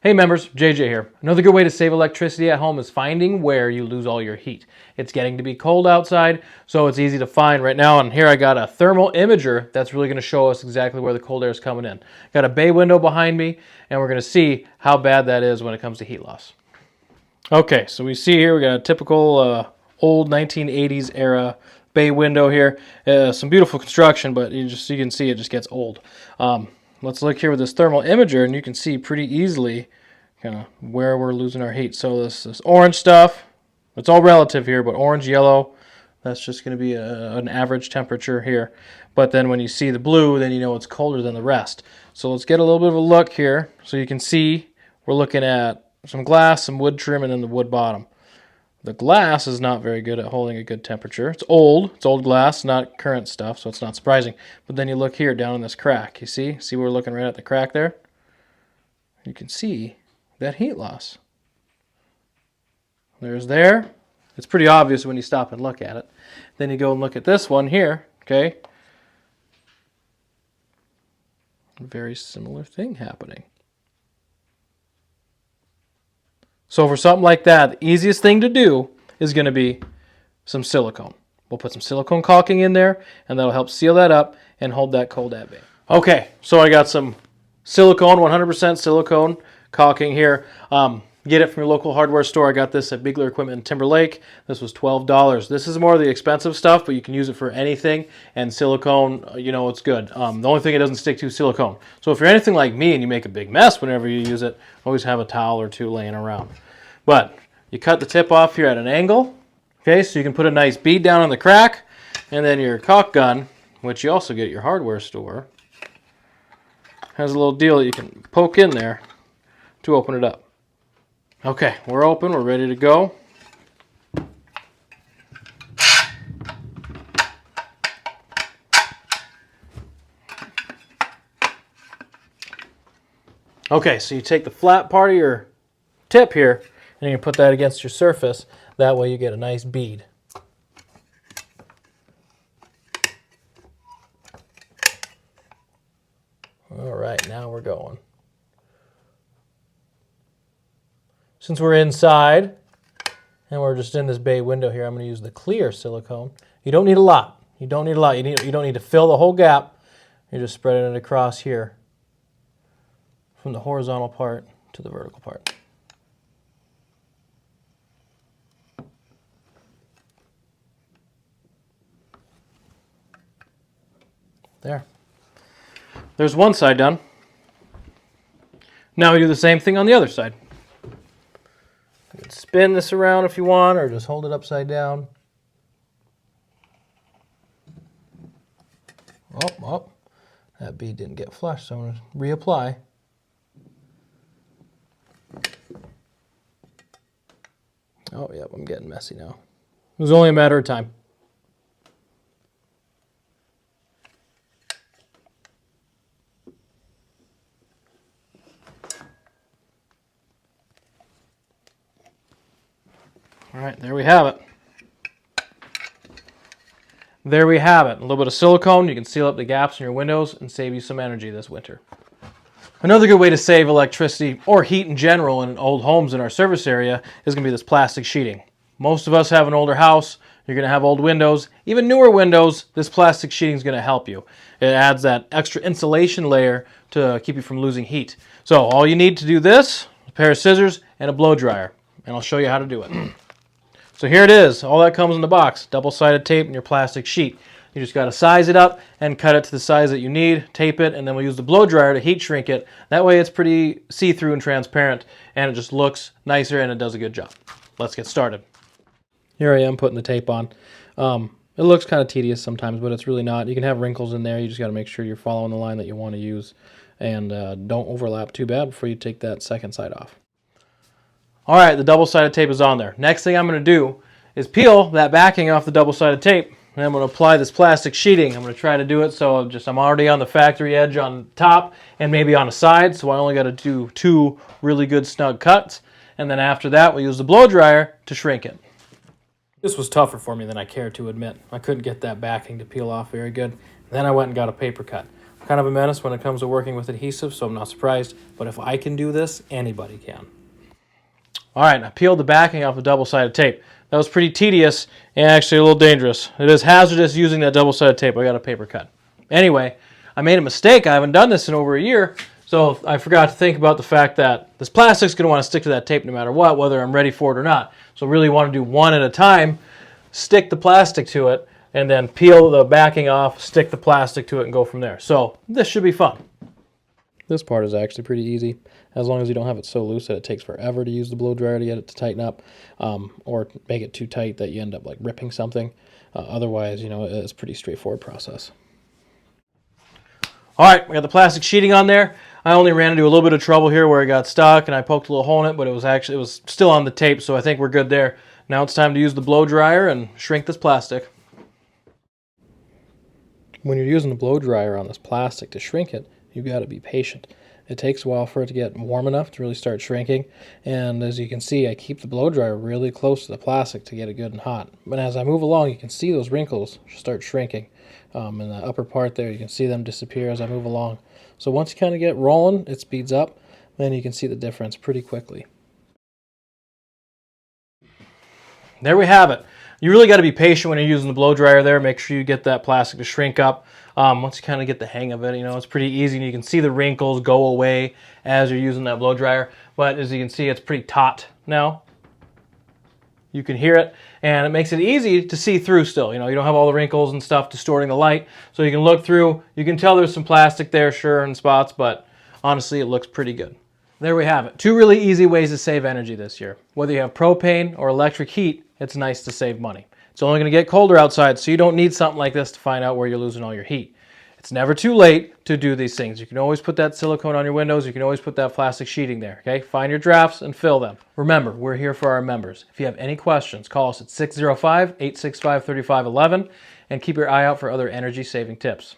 Hey members, JJ here. Another good way to save electricity at home is finding where you lose all your heat. It's getting to be cold outside, so it's easy to find right now. And here I got a thermal imager that's really going to show us exactly where the cold air is coming in. Got a bay window behind me, and we're going to see how bad that is when it comes to heat loss. Okay, so we see here we got a typical old 1980s era bay window here. Some beautiful construction, but you can see it just gets old. Let's look here with this thermal imager, and you can see pretty easily kind of where we're losing our heat. So this orange stuff, it's all relative here, but orange, yellow, that's just going to be an average temperature here. But then when you see the blue, then you know it's colder than the rest. So let's get a little bit of a look here. So you can see we're looking at some glass, some wood trim, and then the wood bottom. The glass is not very good at holding a good temperature. It's old glass, not current stuff, so it's not surprising. But then you look here down in this crack, you see? See we're looking right at the crack there? You can see that heat loss. There. It's pretty obvious when you stop and look at it. Then you go and look at this one here, okay? Very similar thing happening. So for something like that, the easiest thing to do is going to be some silicone. We'll put some silicone caulking in there, and that'll help seal that up and hold that cold at bay. Okay, so I got some silicone, 100% silicone caulking here. Get it from your local hardware store. I got this at Bigler Equipment in Timberlake. This was $12. This is more of the expensive stuff, but you can use it for anything. And silicone, you know, it's good. The only thing it doesn't stick to is silicone. So if you're anything like me and you make a big mess whenever you use it, always have a towel or two laying around. But you cut the tip off here at an angle, okay, so you can put a nice bead down on the crack, and then your caulk gun, which you also get at your hardware store, has a little deal that you can poke in there to open it up. Okay, we're open, we're ready to go. Okay, so you take the flat part of your tip here, and you can put that against your surface. That way you get a nice bead. All right, now we're going. Since we're inside and we're just in this bay window here, I'm going to use the clear silicone. You don't need a lot. You don't need a lot. You don't need to fill the whole gap. You're just spreading it across here from the horizontal part to the vertical part. There. There's one side done. Now we do the same thing on the other side. You can spin this around if you want, or just hold it upside down. Oh, that bead didn't get flush, so I'm going to reapply. Oh, yep, I'm getting messy now. It was only a matter of time. All right, there we have it. There we have it. A little bit of silicone. You can seal up the gaps in your windows and save you some energy this winter. Another good way to save electricity or heat in general in old homes in our service area is going to be this plastic sheeting. Most of us have an older house. You're going to have old windows. Even newer windows, this plastic sheeting is going to help you. It adds that extra insulation layer to keep you from losing heat. So all you need to do this, a pair of scissors and a blow dryer, and I'll show you how to do it. So here it is. All that comes in the box. Double-sided tape and your plastic sheet. You just got to size it up and cut it to the size that you need, tape it, and then we'll use the blow dryer to heat shrink it. That way it's pretty see-through and transparent, and it just looks nicer and it does a good job. Let's get started. Here I am putting the tape on. It looks kind of tedious sometimes, but it's really not. You can have wrinkles in there. You just got to make sure you're following the line that you want to use, and don't overlap too bad before you take that second side off. All right, the double-sided tape is on there. Next thing I'm going to do is peel that backing off the double-sided tape, and I'm going to apply this plastic sheeting. I'm going to try to do it so I'm already on the factory edge on top and maybe on the side, so I only got to do 2 really good snug cuts, and then after that we'll use the blow dryer to shrink it. This was tougher for me than I care to admit. I couldn't get that backing to peel off very good. Then I went and got a paper cut. kind of a menace when it comes to working with adhesive, so I'm not surprised. But if I can do this, anybody can. All right, I peeled the backing off the double-sided tape. That was pretty tedious and actually a little dangerous. It is hazardous using that double-sided tape. I got a paper cut. Anyway, I made a mistake. I haven't done this in over a year, so I forgot to think about the fact that this plastic's going to want to stick to that tape no matter what, whether I'm ready for it or not. So really want to do one at a time, stick the plastic to it, and then peel the backing off, stick the plastic to it, and go from there. So this should be fun. This part is actually pretty easy, as long as you don't have it so loose that it takes forever to use the blow dryer to get it to tighten up, or make it too tight that you end up like ripping something. Otherwise, you know, it's a pretty straightforward process. All right, we got the plastic sheeting on there. I only ran into a little bit of trouble here where it got stuck and I poked a little hole in it, but it was still on the tape, so I think we're good there. Now it's time to use the blow dryer and shrink this plastic. When you're using the blow dryer on this plastic to shrink it, you've got to be patient. It takes a while for it to get warm enough to really start shrinking, and as you can see, I keep the blow dryer really close to the plastic to get it good and hot. But as I move along, you can see those wrinkles start shrinking. In the upper part there, you can see them disappear as I move along. So once you kind of get rolling, it speeds up, then you can see the difference pretty quickly. There we have it. You really got to be patient when you're using the blow dryer there. Make sure you get that plastic to shrink up. Once you kind of get the hang of it, you know, it's pretty easy and you can see the wrinkles go away as you're using that blow dryer. But as you can see, it's pretty taut now. You can hear it, and it makes it easy to see through still. You know, you don't have all the wrinkles and stuff distorting the light, so you can look through. You can tell there's some plastic there, sure, in spots, but honestly, it looks pretty good. There we have it. 2 really easy ways to save energy this year. Whether you have propane or electric heat, it's nice to save money. It's only going to get colder outside, so you don't need something like this to find out where you're losing all your heat. It's never too late to do these things. You can always put that silicone on your windows. You can always put that plastic sheeting there, okay? Find your drafts and fill them. Remember, we're here for our members. If you have any questions, call us at 605-865-3511 and keep your eye out for other energy-saving tips.